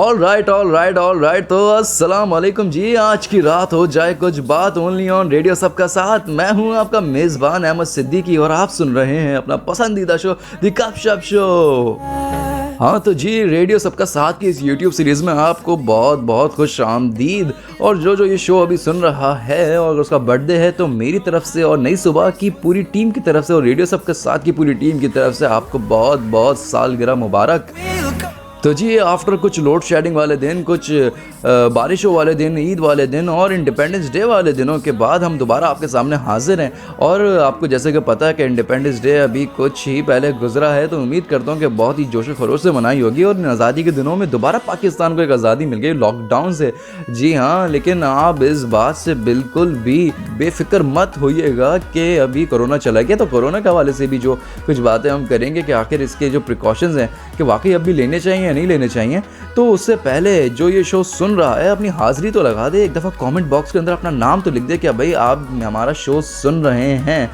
All right. तो अस्सलाम वालेकुम जी। आज की रात हो जाए कुछ बात ओनली ऑन रेडियो सबका साथ। मैं हूं आपका मेज़बान अहमद सिद्दीकी और आप सुन रहे हैं अपना पसंदीदा शो द गपशप शो। हाँ तो जी, रेडियो सबका साथ की इस यूट्यूब सीरीज़ में आपको बहुत बहुत खुश आमदीद। और जो ये शो अभी सुन रहा है और उसका बर्थडे है, तो मेरी तरफ से और नई सुबह की पूरी टीम की तरफ से और रेडियो सबका साथ की पूरी टीम की तरफ से आपको बहुत बहुत सालगिरह मुबारक। तो जी, आफ्टर कुछ लोड शेडिंग वाले दिन, कुछ बारिशों वाले दिन, ईद वाले दिन और इंडिपेंडेंस डे वाले दिनों के बाद हम दोबारा आपके सामने हाजिर हैं। और आपको जैसे कि पता है कि इंडिपेंडेंस डे अभी कुछ ही पहले गुजरा है, तो उम्मीद करता हूँ कि बहुत ही जोश खरोश से मनाई होगी और आज़ादी के दिनों में दोबारा पाकिस्तान को एक आज़ादी मिल गई लॉकडाउन से। जी हाँ, लेकिन आप इस बात से बिल्कुल भी बेफिक्र मत होइएगा कि अभी कोरोना चला गया। तो कोरोना के हवाले से भी जो कुछ बातें हम करेंगे कि आखिर इसके जो प्रिकॉशंस हैं कि वाकई अब भी लेने चाहिए नहीं लेने चाहिए। तो उससे पहले जो ये शो सुन रहा है अपनी हाजिरी तो लगा दे, एक दफ़ा कमेंट बॉक्स के अंदर अपना नाम तो लिख दे कि भाई आप हमारा शो सुन रहे हैं।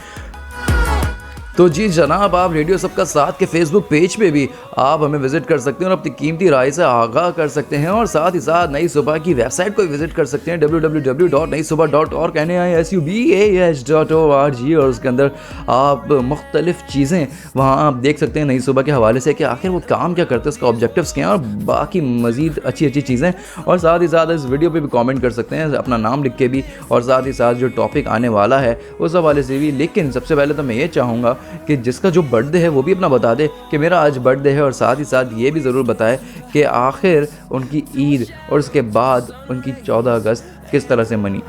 तो जी जनाब, आप रेडियो सबका साथ के फेसबुक पेज पे भी आप हमें विजिट कर सकते हैं और अपनी कीमती राय से आगाह कर सकते हैं। और साथ ही साथ नई सुबह की वेबसाइट को विजिट कर सकते हैं www.naisubah.org और उसके अंदर आप मुख्तलिफ चीज़ें वहाँ आप देख सकते हैं नई सुबह के हवाले से कि आखिर वो काम क्या करते हैं, उसका ऑब्जेक्टिव्स क्या हैं और बाकी मज़ीद अच्छी अच्छी चीज़ें। और साथ ही साथ इस वीडियो पे भी कमेंट कर सकते हैं अपना नाम लिख के भी, और साथ ही साथ जो टॉपिक आने वाला है उस हवाले से भी। लेकिन सबसे पहले तो मैं ये चाहूँगा कि जिसका जो बर्थडे है वो भी अपना बता दे कि मेरा आज बर्थडे है, और साथ ही साथ ये भी ज़रूर बताए कि आखिर उनकी ईद और उसके बाद उनकी 14 अगस्त किस तरह से मनी।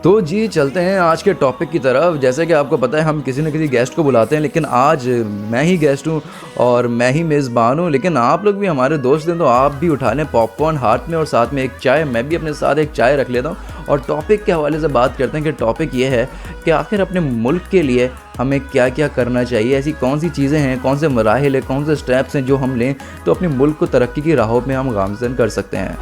तो जी चलते हैं आज के टॉपिक की तरफ। जैसे कि आपको पता है हम किसी न किसी गेस्ट को बुलाते हैं, लेकिन आज मैं ही गेस्ट हूँ और मैं ही मेज़बान हूँ। लेकिन आप लोग भी हमारे दोस्त हैं, तो आप भी उठा लें पॉपकॉर्न हाथ में और साथ में एक चाय। मैं भी अपने साथ एक चाय रख लेता हूँ और टॉपिक के हवाले से बात करते हैं कि टॉपिक ये है कि आखिर अपने मुल्क के लिए हमें क्या क्या करना चाहिए। ऐसी कौन सी चीज़ें हैं, कौन से मराहिल है, कौन से स्टेप्स हैं जो हम लें तो अपने मुल्क को तरक्की की राहों में हम गामज़न कर सकते हैं।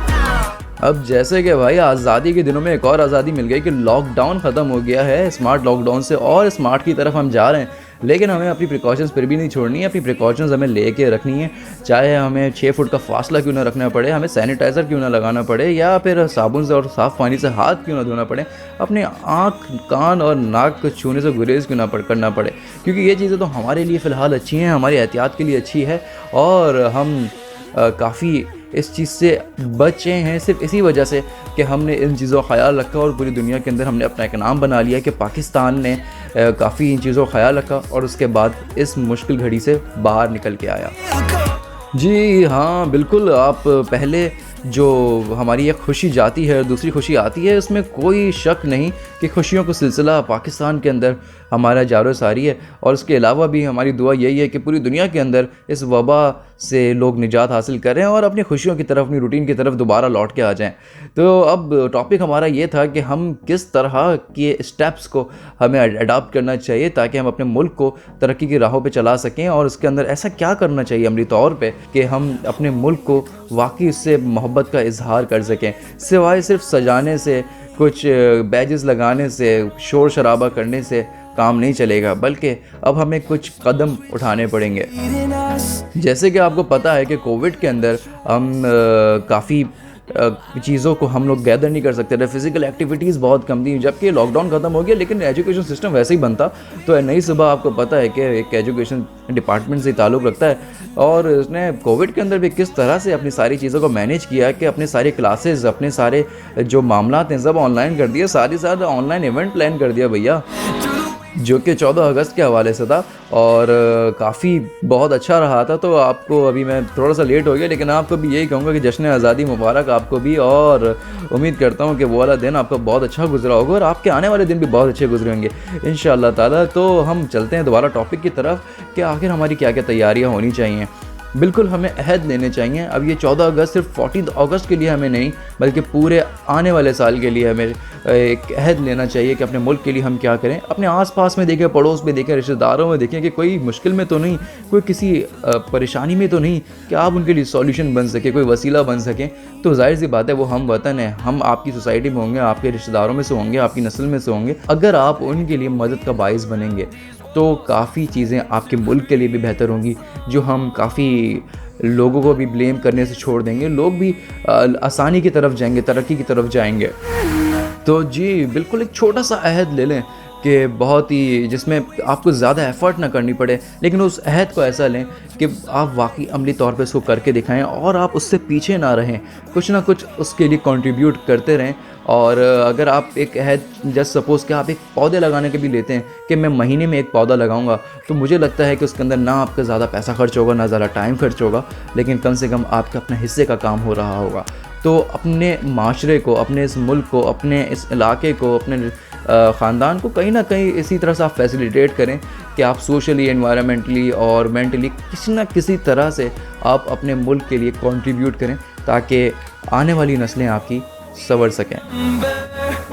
अब जैसे कि भाई आज़ादी के दिनों में एक और आज़ादी मिल गई कि लॉकडाउन ख़त्म हो गया है। स्मार्ट लॉकडाउन से और स्मार्ट की तरफ हम जा रहे हैं, लेकिन हमें अपनी प्रिकॉशंस फिर भी नहीं छोड़नी है। अपनी प्रिकॉशंस हमें लेके रखनी है, चाहे हमें 6 फुट का फासला क्यों ना रखना पड़े, हमें सैनिटाइज़र क्यों ना लगाना पड़े, या फिर साबुन से और साफ़ पानी से हाथ क्यों ना धोना पड़े, अपने आँख कान और नाक को छूने से गुरेज क्यों ना करना पड़े। क्योंकि ये चीज़ें तो हमारे लिए फ़िलहाल अच्छी हैं, हमारी एहतियात के लिए अच्छी है और हम काफ़ी इस चीज़ से बचे हैं सिर्फ इसी वजह से कि हमने इन चीज़ों का ख़याल रखा और पूरी दुनिया के अंदर हमने अपना एक नाम बना लिया कि पाकिस्तान ने काफ़ी इन चीज़ों का ख़याल रखा और उसके बाद इस मुश्किल घड़ी से बाहर निकल के आया। जी हाँ बिल्कुल, आप पहले जो हमारी एक खुशी जाती है और दूसरी खुशी आती है, इसमें कोई शक नहीं कि खुशियों का सिलसिला पाकिस्तान के अंदर हमारा जारो सारी है। और उसके अलावा भी हमारी दुआ यही है कि पूरी दुनिया के अंदर इस वबा से लोग निजात हासिल करें और अपनी खुशियों की तरफ, अपनी रूटीन की तरफ दोबारा लौट के आ जाएं। तो अब टॉपिक हमारा ये था कि हम किस तरह के स्टेप्स को हमें अडॉप्ट करना चाहिए ताकि हम अपने मुल्क को तरक्की की राहों पे चला सकें, और उसके अंदर ऐसा क्या करना चाहिए अमली तौर पे कि हम अपने मुल्क को वाकई उससे मोहब्बत का इजहार कर सकें। सिवाय सिर्फ सजाने से, कुछ बैजेस लगाने से, शोर शराबा करने से काम नहीं चलेगा, बल्कि अब हमें कुछ कदम उठाने पड़ेंगे। जैसे कि आपको पता है कि कोविड के अंदर हम काफ़ी चीज़ों को हम लोग गैदर नहीं कर सकते थे, फिज़िकल एक्टिविटीज़ बहुत कम थी, जबकि लॉकडाउन ख़त्म हो गया लेकिन एजुकेशन सिस्टम वैसे ही बनता। तो नई सुबह आपको पता है कि एक एजुकेशन डिपार्टमेंट से ताल्लुक़ रखता है और उसने कोविड के अंदर भी किस तरह से अपनी सारी चीज़ों को मैनेज किया कि अपने सारे क्लासेस, अपने सारे जो मामलात हैं सब ऑनलाइन कर दिए, साथ ही साथ ऑनलाइन इवेंट प्लान कर दिया भैया, जो कि 14 अगस्त के हवाले से था और काफ़ी बहुत अच्छा रहा था। तो आपको अभी मैं थोड़ा सा लेट हो गया, लेकिन आपको भी यही कहूँगा कि जश्न आज़ादी मुबारक आपको भी, और उम्मीद करता हूँ कि वो वाला दिन आपका बहुत अच्छा गुजरा होगा और आपके आने वाले दिन भी बहुत अच्छे गुजरे होंगे इंशाअल्लाह ताला। तो हम चलते हैं दोबारा टॉपिक की तरफ कि आखिर हमारी क्या क्या तैयारियाँ होनी चाहिए। बिल्कुल हमें अहद लेने चाहिए। अब ये 14 अगस्त सिर्फ 14 अगस्त के लिए हमें नहीं, बल्कि पूरे आने वाले साल के लिए हमें एक अहद लेना चाहिए कि अपने मुल्क के लिए हम क्या करें। अपने आसपास में देखें, पड़ोस में देखें, रिश्तेदारों में देखें कि कोई मुश्किल में तो नहीं, कोई किसी परेशानी में तो नहीं कि आप उनके लिए सॉल्यूशन बन सके, कोई वसीला बन सकें। तो जाहिर सी बात है वो हम वतन है, हम आपकी सोसाइटी में होंगे, आपके रिश्तेदारों में से होंगे, आपकी नस्ल में से होंगे। अगर आप उनके लिए मदद का बाइस बनेंगे तो काफ़ी चीज़ें आपके मुल्क के लिए भी बेहतर होंगी, जो हम काफ़ी लोगों को भी ब्लेम करने से छोड़ देंगे, लोग भी आसानी की तरफ जाएंगे, तरक्की की तरफ जाएंगे। तो जी बिल्कुल एक छोटा सा अहद ले लें कि बहुत ही जिसमें आपको ज़्यादा एफ़र्ट ना करनी पड़े, लेकिन उस अहद को ऐसा लें कि आप वाकई अमली तौर पे इसको करके दिखाएं और आप उससे पीछे ना रहें, कुछ ना कुछ उसके लिए कंट्रीब्यूट करते रहें। और अगर आप एक अहद जस्ट सपोज़ कि आप एक पौधे लगाने के भी लेते हैं कि मैं महीने में एक पौधा लगाऊंगा, तो मुझे लगता है कि उसके अंदर ना आपका ज़्यादा पैसा खर्च होगा, ना ज़्यादा टाइम खर्च होगा, लेकिन कम से कम आपका अपने हिस्से का काम हो रहा होगा। तो अपने माशरे को, अपने इस मुल्क को, अपने इस इलाके को, अपने ख़ानदान को कहीं ना कहीं इसी तरह से आप फैसिलिटेट करें कि आप सोशली, एनवायरमेंटली और मेंटली किसी न किसी तरह से आप अपने मुल्क के लिए कंट्रीब्यूट करें, ताकि आने वाली नस्लें आपकी संवर सकें।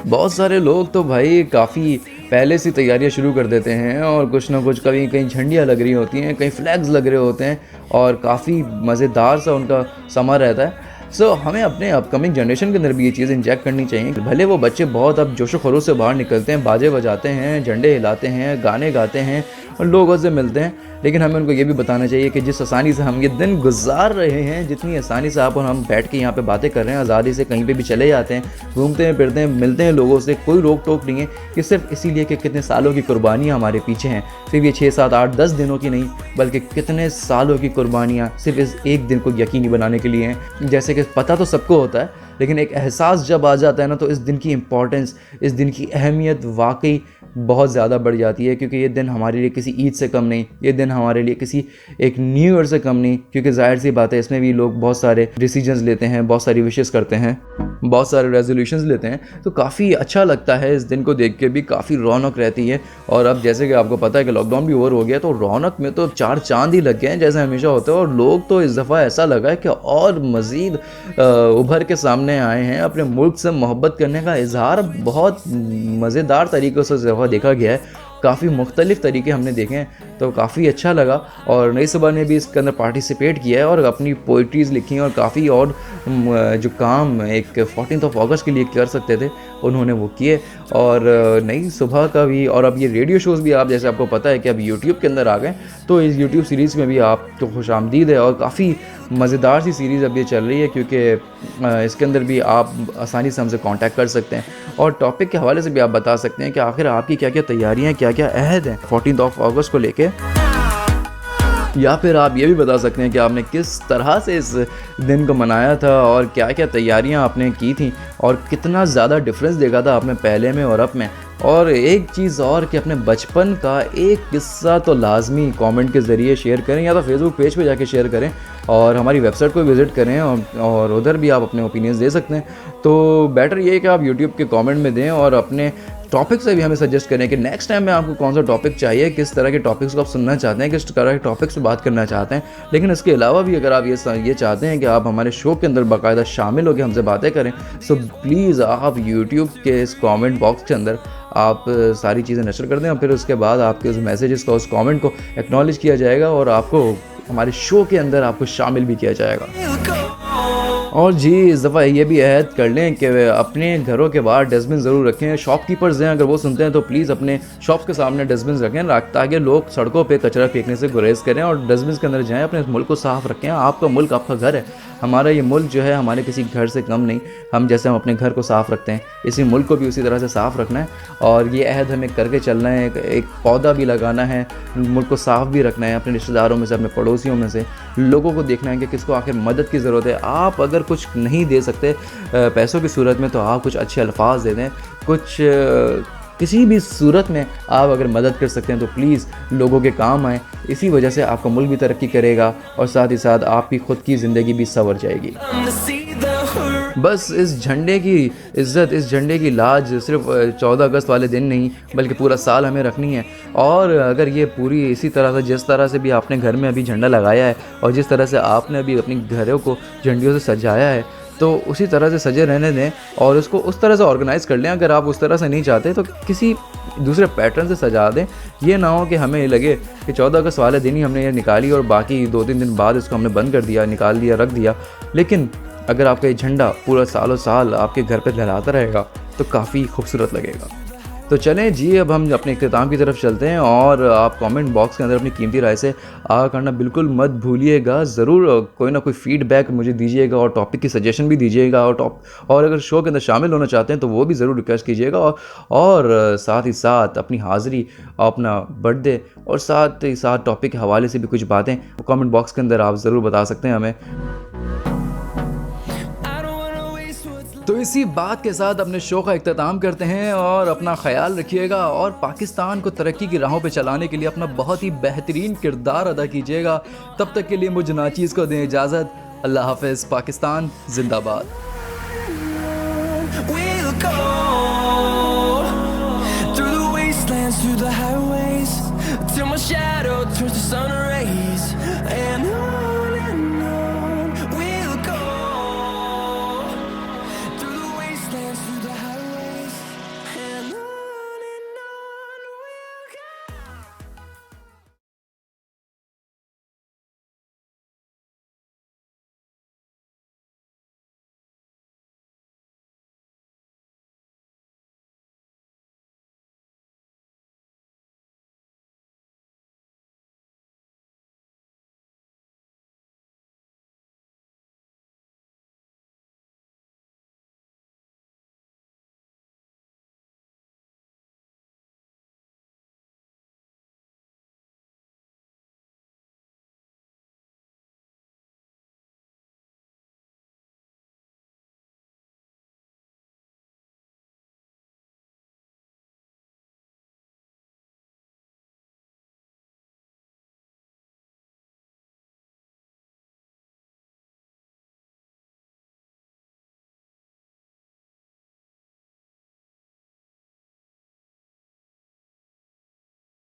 बहुत सारे लोग तो भाई काफ़ी पहले से तैयारियां शुरू कर देते हैं और कुछ ना कुछ, कहीं कहीं झंडियाँ लग रही होती हैं, कहीं फ्लैग्स लग रहे होते हैं और काफ़ी मज़ेदार सा उनका समा रहता है। हमें अपने अपकमिंग जनरेशन के अंदर भी ये चीज़ इंजेक्ट करनी चाहिए। भले वो बच्चे बहुत अब जोशो खरोश से बाहर निकलते हैं, बाजे बजाते हैं, झंडे हिलाते हैं, गाने गाते हैं और लोगों से मिलते हैं, लेकिन हमें उनको ये भी बताना चाहिए कि जिस आसानी से हम ये दिन गुजार रहे हैं, जितनी आसानी से आप और हम बैठ के यहाँ पे बातें कर रहे हैं, आज़ादी से कहीं पे भी चले जाते हैं, घूमते हैं, फिरते हैं, मिलते हैं लोगों से, कोई रोक टोक नहीं है। ये सिर्फ इसीलिए कि कितने सालों की कुर्बानियाँ हमारे पीछे हैं, सिर्फ ये 6, 7, 8, 10 दिनों की नहीं, बल्कि कितने सालों की कुर्बानियाँ सिर्फ इस एक दिन को यकीनी बनाने के लिए हैं। जैसे कि पता तो सबको होता है, लेकिन एक एहसास जब आ जाता है ना, तो इस दिन की इम्पॉर्टेंस, इस दिन की अहमियत वाकई बहुत ज़्यादा बढ़ जाती है। क्योंकि ये दिन हमारे लिए किसी ईद से कम नहीं, ये दिन हमारे लिए किसी एक न्यू ईयर से कम नहीं, क्योंकि जाहिर सी बात है इसमें भी लोग बहुत सारे डिसीजंस लेते हैं, बहुत सारी विशेस करते हैं, बहुत सारे रेजोल्यूशंस लेते हैं। तो काफ़ी अच्छा लगता है, इस दिन को देख के भी काफ़ी रौनक रहती है। और अब जैसे कि आपको पता है कि लॉकडाउन भी ओवर हो गया, तो रौनक में तो 4 चांद ही लग गए हैं जैसे हमेशा होता है। और लोग तो इस दफ़ा ऐसा लगा है कि और मज़ीद उभर के सामने आए हैं, अपने मुल्क से मोहब्बत करने का इजहार बहुत मज़ेदार तरीक़ों से इस दफ़ा देखा गया है। काफ़ी मुख्तलिफ़ तरीके हमने देखे हैं, तो काफ़ी अच्छा लगा। और नई सुबह ने भी इसके अंदर पार्टिसिपेट किया है और अपनी पोइट्रीज़ लिखी हैं और काफ़ी और जो काम एक 14 अगस्त के लिए कर सकते थे उन्होंने वो किए। और नई सुबह का भी, और अब ये रेडियो शोज़ भी, आप जैसे आपको पता है कि अब यूट्यूब के अंदर आ गए, तो इस यूट्यूब सीरीज़ में भी आपको खुशामदीद है। और काफ़ी मज़ेदार सी सीरीज़ अब ये चल रही है, क्योंकि इसके अंदर भी आप आसानी से हमसे कांटेक्ट कर सकते हैं और टॉपिक के हवाले से भी आप बता सकते हैं कि आखिर आपकी क्या क्या तैयारियां, क्या क्या अहद हैं 14 अगस्त को लेके, या फिर आप ये भी बता सकते हैं कि आपने किस तरह से इस दिन को मनाया था और क्या क्या तैयारियां आपने की थी और कितना ज़्यादा डिफरेंस देखा था आपने पहले में और अब में। और एक चीज़ और कि अपने बचपन का एक किस्सा तो लाजमी कमेंट के ज़रिए शेयर करें, या तो फेसबुक पेज पे जाके शेयर करें और हमारी वेबसाइट को विज़िट करें और उधर भी आप अपने ओपिनियंस दे सकते हैं। तो बेटर ये है कि आप यूट्यूब के कमेंट में दें और अपने टॉपिक से भी हमें सजेस्ट करें कि नेक्स्ट टाइम में आपको कौन सा टॉपिक चाहिए, किस तरह के टॉपिक्स को आप सुनना चाहते हैं, किस तरह के टॉपिक्स पे बात करना चाहते हैं। लेकिन इसके अलावा भी अगर आप ये चाहते हैं कि आप हमारे शो के अंदर बाकायदा शामिल होकर हमसे बातें करें, सो प्लीज़ आप यूट्यूब के इस कमेंट बॉक्स के अंदर आप सारी चीज़ें नशर कर दें और फिर उसके बाद आपके उस मैसेजेस का, उस कमेंट को एक्नॉलेज किया जाएगा और आपको हमारे शो के अंदर आपको शामिल भी किया जाएगा। और जी इस दफ़ा ये भी अहद कर लें कि अपने घरों के बाहर डस्टबिन ज़रूर रखें। शॉपकीपर्स हैं, अगर वो सुनते हैं तो प्लीज़ अपने शॉप्स के सामने डस्टबिन रखें ताकि लोग सड़कों पे कचरा फेंकने से गुरेज करें और डस्टबिन के अंदर जाएं, अपने मुल्क को साफ़ रखें। आपका मुल्क आपका घर है, हमारा ये मुल्क जो है हमारे किसी घर से कम नहीं। हम जैसे हम अपने घर को साफ़ रखते हैं, इसी मुल्क को भी उसी तरह से साफ़ रखना है और ये अहद हमें करके चलना है। एक पौधा भी लगाना है, मुल्क को साफ़ भी रखना है, अपने रिश्तेदारों में से, अपने पड़ोसियों में से लोगों को देखना है कि किसको आखिर मदद की ज़रूरत है। आप अगर कुछ नहीं दे सकते पैसों की सूरत में, तो आप कुछ अच्छे अल्फाज दे दें, कुछ किसी भी सूरत में आप अगर मदद कर सकते हैं तो प्लीज़ लोगों के काम आएँ। इसी वजह से आपका मुल्क भी तरक्की करेगा और साथ ही साथ आपकी ख़ुद की ज़िंदगी भी संवर जाएगी। बस इस झंडे की इज़्ज़त, इस झंडे की लाज सिर्फ 14 अगस्त वाले दिन नहीं बल्कि पूरा साल हमें रखनी है। और अगर ये पूरी इसी तरह से, जिस तरह से भी आपने घर में अभी झंडा लगाया है और जिस तरह से आपने अभी अपनी घरों को झंडियों से सजाया है, तो उसी तरह से सजे रहने दें और उसको उस तरह से ऑर्गेनाइज़ कर लें। अगर आप उस तरह से नहीं चाहते तो किसी दूसरे पैटर्न से सजा दें। ये ना हो कि हमें लगे कि 14 अगस्त वाले दिन ही हमने ये निकाली और बाकी 2-3 दिन बाद इसको हमने बंद कर दिया, निकाल दिया, रख दिया। लेकिन अगर आपका ये झंडा पूरा सालों साल आपके घर पे लहराता रहेगा तो काफ़ी खूबसूरत लगेगा। तो चलें जी, अब हम अपने इख्तिताम की तरफ चलते हैं और आप कमेंट बॉक्स के अंदर अपनी कीमती राय से आगाह करना बिल्कुल मत भूलिएगा। ज़रूर कोई ना कोई फीडबैक मुझे दीजिएगा और टॉपिक की सजेशन भी दीजिएगा और अगर शो के अंदर शामिल होना चाहते हैं तो वो भी ज़रूर रिक्वेस्ट कीजिएगा और साथ ही साथ अपनी हाज़िरी, अपना बर्थडे और साथ ही साथ टॉपिक के हवाले से भी कुछ बातें कमेंट बॉक्स के अंदर आप ज़रूर बता सकते हैं हमें। तो इसी बात के साथ अपने शो का इख्तिताम करते हैं और अपना ख्याल रखिएगा और पाकिस्तान को तरक्की की राहों पे चलाने के लिए अपना बहुत ही बेहतरीन किरदार अदा कीजिएगा। तब तक के लिए मुझ नाचीज़ को दें इजाज़त। अल्लाह हाफ़िज़। पाकिस्तान जिंदाबाद। We'll go through the wastelands, through the highways, till my shadow turns to sun rays.